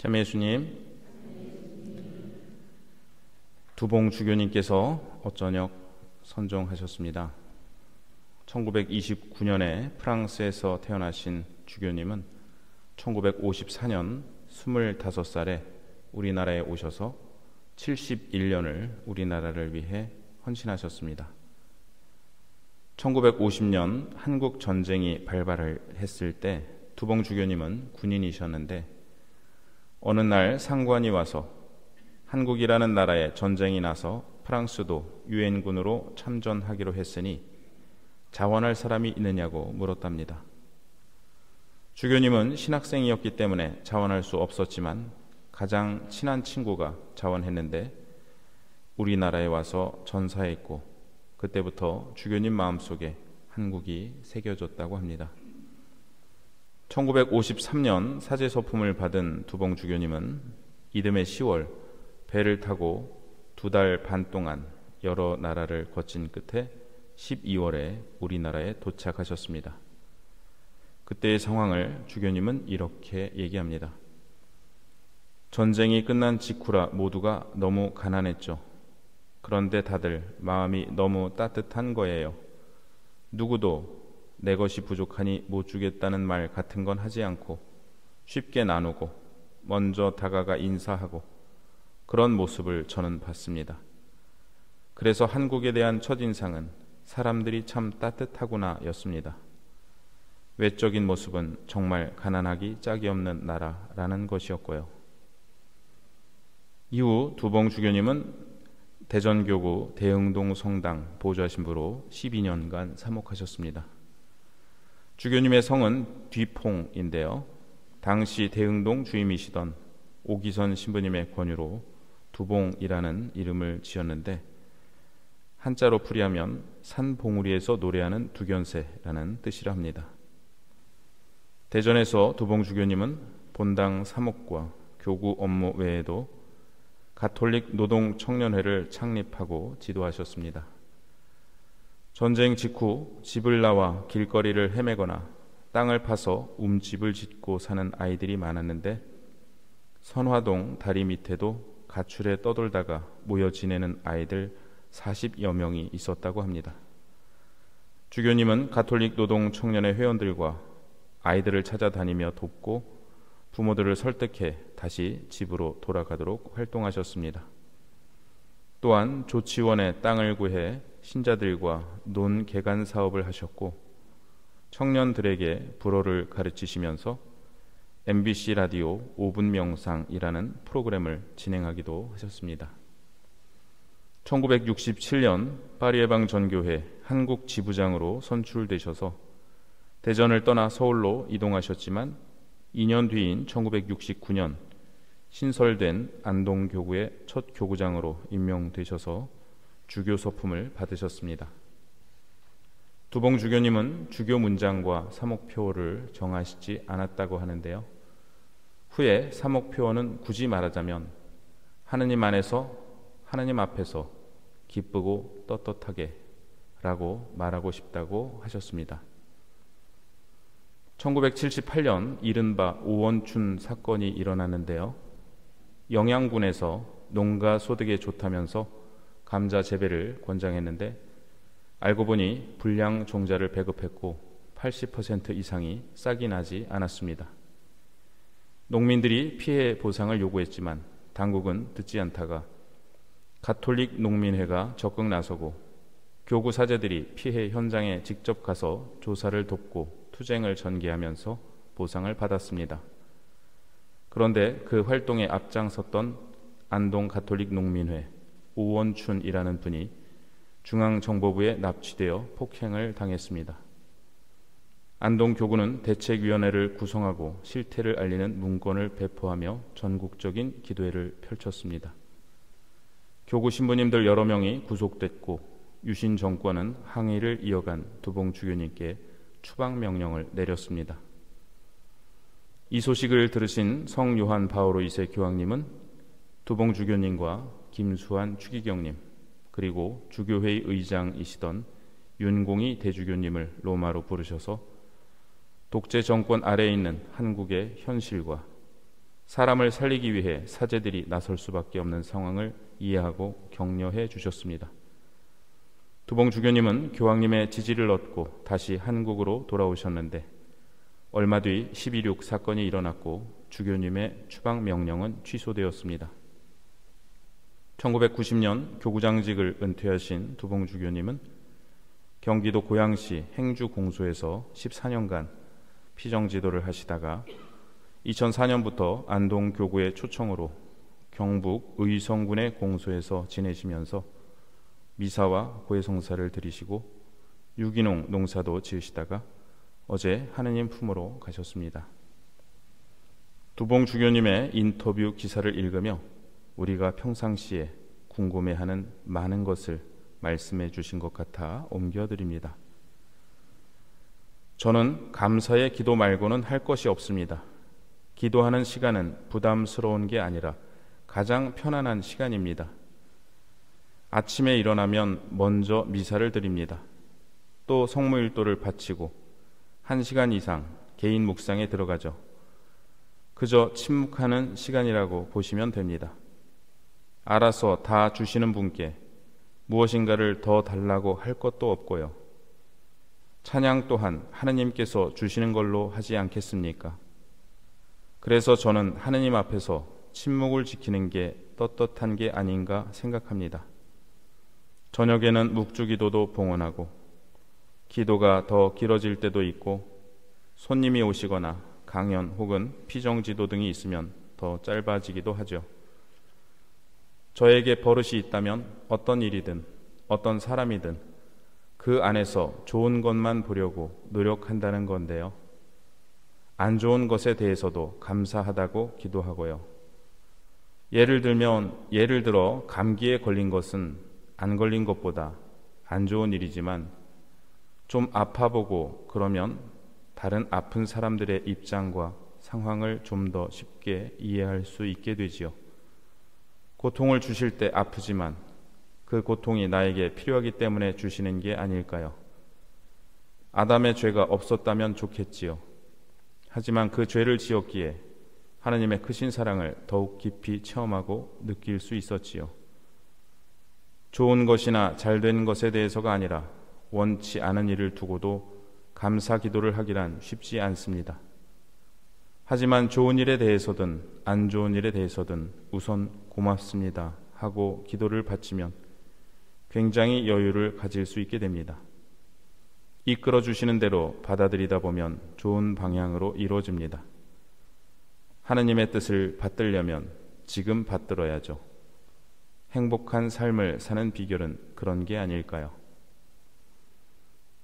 참 예수님, 두봉 주교님께서 어저녁 선종하셨습니다. 1929년에 프랑스에서 태어나신 주교님은 1954년 25살에 우리나라에 오셔서 71년을 우리나라를 위해 헌신하셨습니다. 1950년 한국 전쟁이 발발을 했을 때 두봉 주교님은 군인이셨는데 어느 날 상관이 와서 한국이라는 나라에 전쟁이 나서 프랑스도 유엔군으로 참전하기로 했으니 자원할 사람이 있느냐고 물었답니다. 주교님은 신학생이었기 때문에 자원할 수 없었지만 가장 친한 친구가 자원했는데 우리나라에 와서 전사했고 그때부터 주교님 마음속에 한국이 새겨졌다고 합니다. 1953년 사제서품을 받은 두봉 주교님은 이듬해 10월 배를 타고 2달 반 동안 여러 나라를 거친 끝에 12월에 우리나라에 도착하셨습니다. 그때의 상황을 주교님은 이렇게 얘기합니다. 전쟁이 끝난 직후라 모두가 너무 가난했죠. 그런데 다들 마음이 너무 따뜻한 거예요. 누구도 내 것이 부족하니 못 주겠다는 말 같은 건 하지 않고 쉽게 나누고 먼저 다가가 인사하고 그런 모습을 저는 봤습니다. 그래서 한국에 대한 첫인상은 사람들이 참 따뜻하구나 였습니다. 외적인 모습은 정말 가난하기 짝이 없는 나라라는 것이었고요. 이후 두봉 주교님은 대전교구 대흥동 성당 보좌신부로 12년간 사목하셨습니다. 주교님의 성은 뒤퐁인데요. 당시 대흥동 주임이시던 오기선 신부님의 권유로 두봉이라는 이름을 지었는데 한자로 풀이하면 산봉우리에서 노래하는 두견새라는 뜻이라 합니다. 대전에서 두봉 주교님은 본당 사목과 교구 업무 외에도 가톨릭 노동청년회를 창립하고 지도하셨습니다. 전쟁 직후 집을 나와 길거리를 헤매거나 땅을 파서 움집을 짓고 사는 아이들이 많았는데 선화동 다리 밑에도 가출해 떠돌다가 모여 지내는 아이들 40여 명이 있었다고 합니다. 주교님은 가톨릭 노동청년회 회원들과 아이들을 찾아다니며 돕고 부모들을 설득해 다시 집으로 돌아가도록 활동하셨습니다. 또한 조치원에 땅을 구해 신자들과 논개간 사업을 하셨고 청년들에게 불어를 가르치시면서 MBC 라디오 5분 명상이라는 프로그램을 진행하기도 하셨습니다. 1967년 파리예방 전교회 한국 지부장으로 선출되셔서 대전을 떠나 서울로 이동하셨지만 2년 뒤인 1969년 신설된 안동교구의 첫 교구장으로 임명되셔서 주교 서품을 받으셨습니다. 두봉 주교님은 주교 문장과 사목표어를 정하시지 않았다고 하는데요. 후에 사목표어는 굳이 말하자면 하느님 안에서 하느님 앞에서 기쁘고 떳떳하게 라고 말하고 싶다고 하셨습니다. 1978년 이른바 오원춘 사건이 일어났는데요. 영양군에서 농가 소득에 좋다면서 감자 재배를 권장했는데 알고 보니 불량 종자를 배급했고 80% 이상이 싹이 나지 않았습니다. 농민들이 피해 보상을 요구했지만 당국은 듣지 않다가 가톨릭 농민회가 적극 나서고 교구 사제들이 피해 현장에 직접 가서 조사를 돕고 투쟁을 전개하면서 보상을 받았습니다. 그런데 그 활동에 앞장섰던 안동 가톨릭 농민회 오원춘이라는 분이 중앙정보부에 납치되어 폭행을 당했습니다. 안동 교구는 대책위원회를 구성하고 실태를 알리는 문건을 배포하며 전국적인 기도회를 펼쳤습니다. 교구 신부님들 여러 명이 구속됐고 유신 정권은 항의를 이어간 두봉 주교님께 추방 명령을 내렸습니다. 이 소식을 들으신 성 요한 바오로 2세 교황님은 두봉 주교님과 김수환 추기경님 그리고 주교회의 의장이시던 윤공희 대주교님을 로마로 부르셔서 독재 정권 아래에 있는 한국의 현실과 사람을 살리기 위해 사제들이 나설 수밖에 없는 상황을 이해하고 격려해 주셨습니다. 두봉 주교님은 교황님의 지지를 얻고 다시 한국으로 돌아오셨는데 얼마 뒤 12.6 사건이 일어났고 주교님의 추방 명령은 취소되었습니다. 1990년 교구장직을 은퇴하신 두봉 주교님은 경기도 고양시 행주공소에서 14년간 피정지도를 하시다가 2004년부터 안동교구의 초청으로 경북 의성군의 공소에서 지내시면서 미사와 고해성사를 드리시고 유기농 농사도 지으시다가 어제 하느님 품으로 가셨습니다. 두봉 주교님의 인터뷰 기사를 읽으며 우리가 평상시에 궁금해하는 많은 것을 말씀해 주신 것 같아 옮겨드립니다. 저는 감사의 기도 말고는 할 것이 없습니다. 기도하는 시간은 부담스러운 게 아니라 가장 편안한 시간입니다. 아침에 일어나면 먼저 미사를 드립니다. 또 성무일도를 바치고 1시간 이상 개인 묵상에 들어가죠. 그저 침묵하는 시간이라고 보시면 됩니다. 알아서 다 주시는 분께 무엇인가를 더 달라고 할 것도 없고요. 찬양 또한 하느님께서 주시는 걸로 하지 않겠습니까? 그래서 저는 하느님 앞에서 침묵을 지키는 게 떳떳한 게 아닌가 생각합니다. 저녁에는 묵주기도도 봉헌하고 기도가 더 길어질 때도 있고 손님이 오시거나 강연 혹은 피정지도 등이 있으면 더 짧아지기도 하죠. 저에게 버릇이 있다면 어떤 일이든 어떤 사람이든 그 안에서 좋은 것만 보려고 노력한다는 건데요. 안 좋은 것에 대해서도 감사하다고 기도하고요. 예를 들어 감기에 걸린 것은 안 걸린 것보다 안 좋은 일이지만 좀 아파보고 그러면 다른 아픈 사람들의 입장과 상황을 좀 더 쉽게 이해할 수 있게 되지요. 고통을 주실 때 아프지만 그 고통이 나에게 필요하기 때문에 주시는 게 아닐까요? 아담의 죄가 없었다면 좋겠지요. 하지만 그 죄를 지었기에 하나님의 크신 사랑을 더욱 깊이 체험하고 느낄 수 있었지요. 좋은 것이나 잘된 것에 대해서가 아니라 원치 않은 일을 두고도 감사 기도를 하기란 쉽지 않습니다. 하지만 좋은 일에 대해서든 안 좋은 일에 대해서든 우선 고맙습니다 하고 기도를 바치면 굉장히 여유를 가질 수 있게 됩니다. 이끌어 주시는 대로 받아들이다 보면 좋은 방향으로 이루어집니다. 하느님의 뜻을 받들려면 지금 받들어야죠. 행복한 삶을 사는 비결은 그런 게 아닐까요?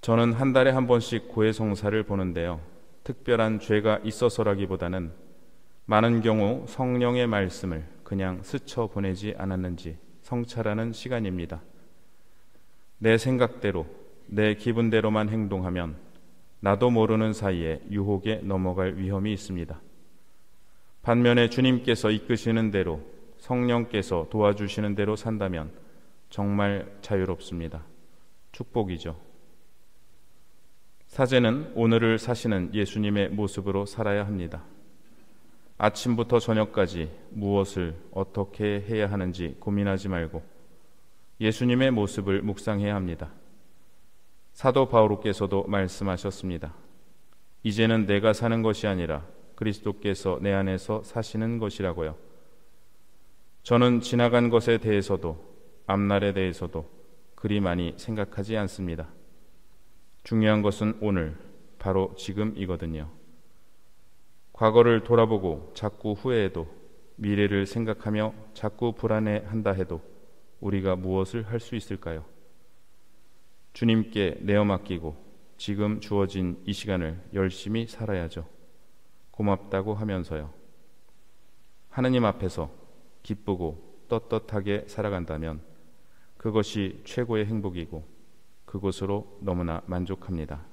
저는 한 달에 한 번씩 고해성사를 보는데요. 특별한 죄가 있어서라기보다는 많은 경우 성령의 말씀을 그냥 스쳐 보내지 않았는지 성찰하는 시간입니다. 내 생각대로, 내 기분대로만 행동하면 나도 모르는 사이에 유혹에 넘어갈 위험이 있습니다. 반면에 주님께서 이끄시는 대로, 성령께서 도와주시는 대로 산다면 정말 자유롭습니다. 축복이죠. 사제는 오늘을 사시는 예수님의 모습으로 살아야 합니다. 아침부터 저녁까지 무엇을 어떻게 해야 하는지 고민하지 말고 예수님의 모습을 묵상해야 합니다. 사도 바오로께서도 말씀하셨습니다. 이제는 내가 사는 것이 아니라 그리스도께서 내 안에서 사시는 것이라고요. 저는 지나간 것에 대해서도 앞날에 대해서도 그리 많이 생각하지 않습니다. 중요한 것은 오늘, 바로 지금이거든요. 과거를 돌아보고 자꾸 후회해도, 미래를 생각하며 자꾸 불안해한다 해도 우리가 무엇을 할 수 있을까요? 주님께 내어 맡기고 지금 주어진 이 시간을 열심히 살아야죠. 고맙다고 하면서요. 하느님 앞에서 기쁘고 떳떳하게 살아간다면 그것이 최고의 행복이고 그것으로 너무나 만족합니다.